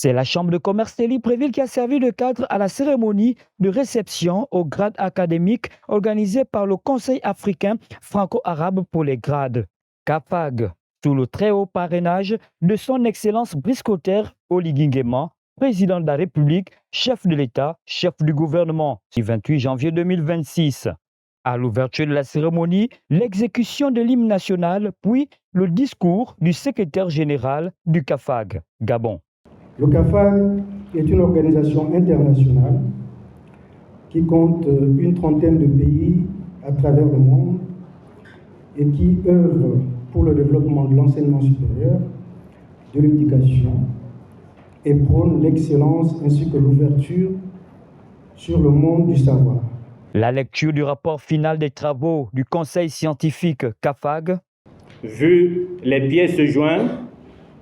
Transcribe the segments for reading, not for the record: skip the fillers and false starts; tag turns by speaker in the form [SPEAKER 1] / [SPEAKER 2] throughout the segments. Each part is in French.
[SPEAKER 1] C'est la Chambre de commerce de Libreville qui a servi de cadre à la cérémonie de réception au grade académique organisée par le Conseil africain franco-arabe pour les grades, CAFAG, sous le très haut parrainage de son Excellence Brice Clotaire Oligui Nguema, président de la République, chef de l'État, chef du gouvernement, du 28 janvier 2026. À l'ouverture de la cérémonie, l'exécution de l'hymne national, puis le discours du secrétaire général du CAFAG, Gabon.
[SPEAKER 2] Le CAFAG est une organisation internationale qui compte une trentaine de pays à travers le monde et qui œuvre pour le développement de l'enseignement supérieur, de l'éducation et prône l'excellence ainsi que l'ouverture sur le monde du savoir.
[SPEAKER 1] La lecture du rapport final des travaux du Conseil scientifique CAFAG.
[SPEAKER 3] Vu les pièces jointes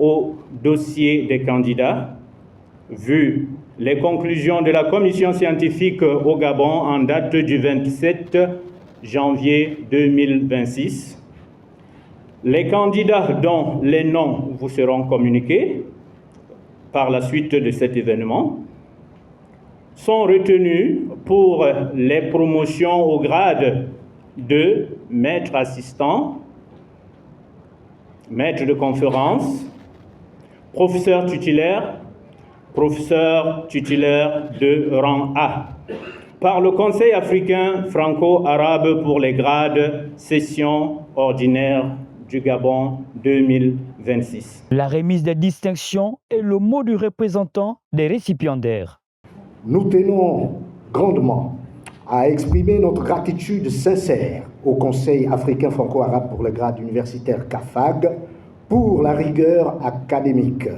[SPEAKER 3] au dossier des candidats, vu les conclusions de la commission scientifique au Gabon en date du 27 janvier 2026, les candidats dont les noms vous seront communiqués par la suite de cet événement sont retenus pour les promotions au grade de maître assistant, maître de conférence, professeur titulaire de rang A, par le Conseil africain franco-arabe pour les grades session ordinaire du Gabon 2026.
[SPEAKER 1] La remise des distinctions est le mot du représentant des récipiendaires.
[SPEAKER 4] Nous tenons grandement à exprimer notre gratitude sincère au Conseil africain franco-arabe pour le grade universitaire CAFAG pour la rigueur académique,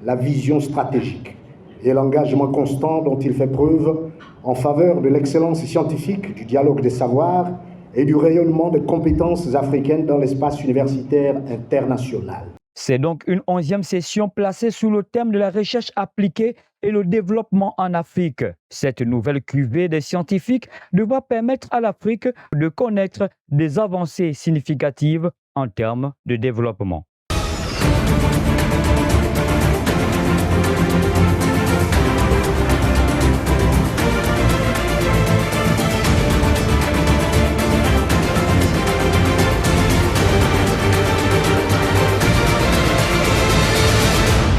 [SPEAKER 4] la vision stratégique et l'engagement constant dont il fait preuve en faveur de l'excellence scientifique, du dialogue des savoirs et du rayonnement des compétences africaines dans l'espace universitaire international.
[SPEAKER 1] C'est donc une 11e session placée sous le thème de la recherche appliquée et le développement en Afrique. Cette nouvelle cuvée des scientifiques devra permettre à l'Afrique de connaître des avancées significatives en termes de développement.